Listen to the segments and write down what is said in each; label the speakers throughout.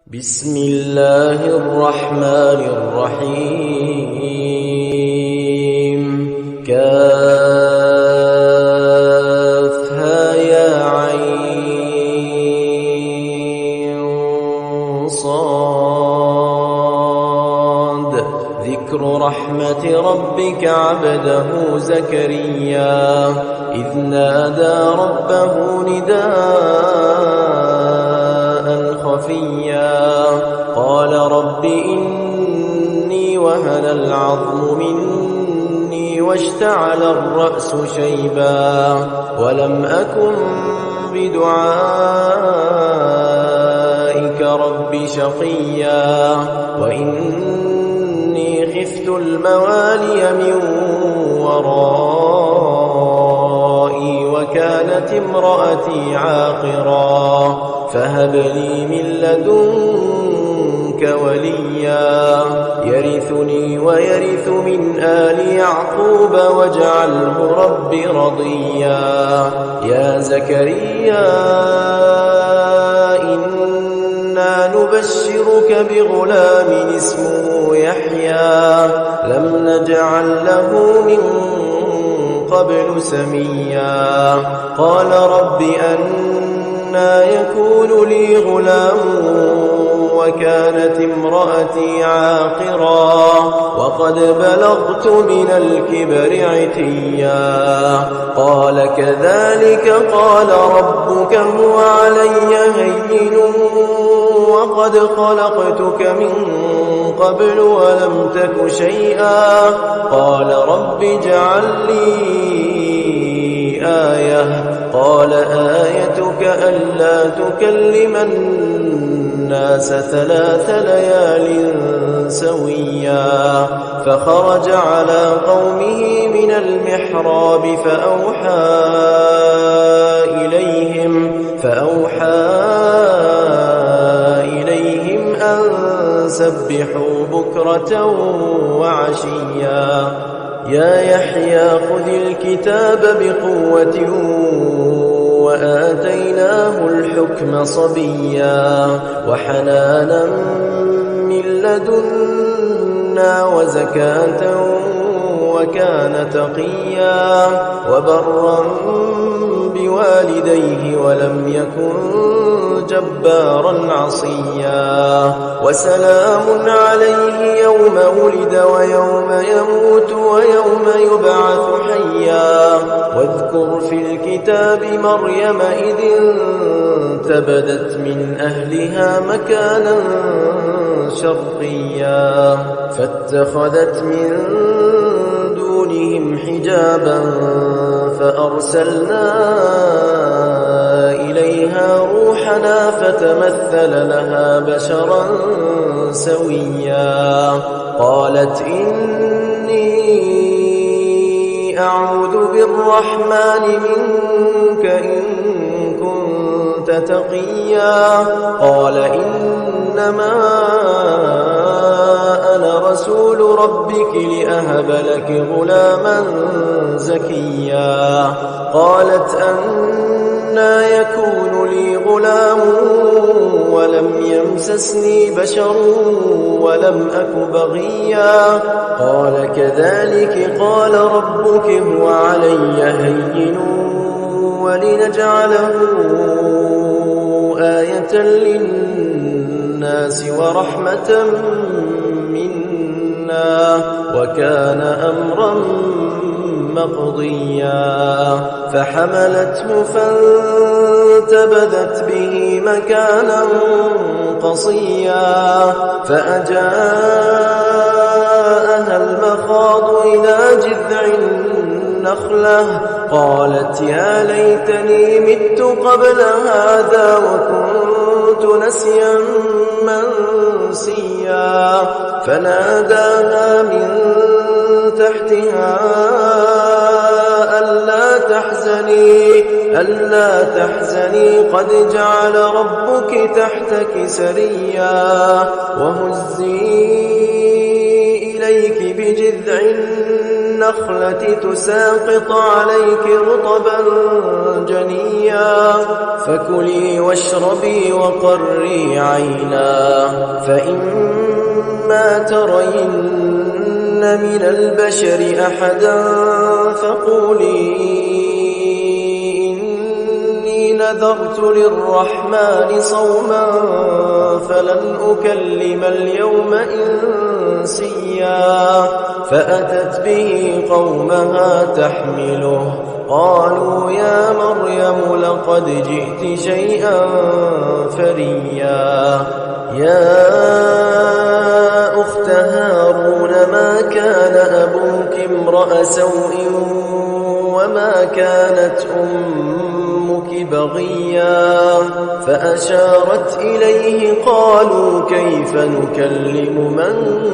Speaker 1: بسم الله الرحمن الرحيم كافها يا عين صاد ذكر رحمة ربك عبده زكريا إذ نادى ربه نداء خفيا قال رب إني وهن العظم مني واشتعل الرأس شيبا ولم أكن بدعائك رب شقيا وإني خفت الموالي من ورائي وكانت امرأتي عاقرا فهب لي من لدنك وليا يرثني ويرث من آل يعقوب واجعله رب رضيا يا زكريا إنا نبشرك بغلام اسمه يحيى لم نجعل له من قبل سميا قال رب أنى يكون لي غلام وكانت امرأتي عاقرا وقد بلغت من الكبر عتيا قال كذلك قال ربك هو علي هين وقد خلقتك من قبل ولم تك شيئا قال رب اجعل لي آية قال آيتك ألا تكلم الناس 3 ليال سويا فخرج على قومه من المحراب فأوحى إليهم أن سبحوا بكرة وعشيا يا يحيى خذ الكتاب بقوة وآتيناه الحكم صبيا وحنانا من لدنا وزكاة وكان تقيا وبرا بوالديه ولم يكن جبارا عصيا وسلام عليه يوم ولد ويوم يموت ويوم يبعث حيا واذكر في الكتاب مريم إذ انتبذت من أهلها مكانا شرقيا فاتخذت من دونهم حجابا فأرسلنا إليها روحنا فتمثل لها بشرا سويا قالت إني أعوذ بالرحمن منك إن كنت تقيا قال إنما أنا رسول ربك لأهب لك غلاما زكيا قالت أنى يكون لي غلام ولم يمسسني بشر ولم أك بغيا قال كذلك قال ربك هو علي هين ولنجعله آية للناس ورحمة منا وكان أمرا مقضيا فحملته فانتبذت به مكانا قصيا فأجاءها المخاض إلى جذع النخلة قالت يا ليتني مت قبل هذا وكنت نسيا منسيا فناداها من تحتها ألا تحزني قد جعل ربك تحتك سريا وهزي إليك بجذع النخلة تساقط عليك رطبا جنيا فكلي واشربي وقري عينا فإما ترين من البشر أحدا فقولي إني نذرت للرحمن صوما فلن أكلم اليوم إنسيا فأتت به قومها تحمله قالوا يا مريم لقد جئت شيئا فريا يا أخت هارون ما كان أبوك امرأ سوء وما كانت أمك بغيا فأشارت إليه قالوا كيف نكلم من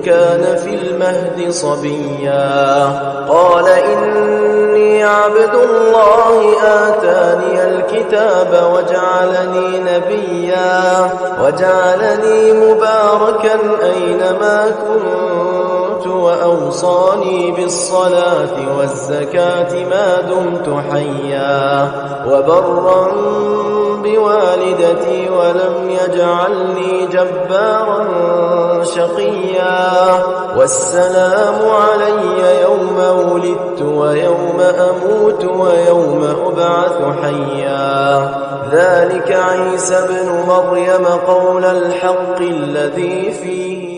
Speaker 1: كان في المهد صبيا قال إني عبد الله آتاني الكتاب وجعلني نبيا وجعلني مباركا أينما كنت وأوصاني بالصلاة والزكاة ما دمت حيا وبرا بوالدتي ولم يجعلني جبارا شقيا والسلام علي يوم ولدت ويوم أموت ويوم أبعث حيا ذلك عيسى ابن مريم قول الحق الذي فيه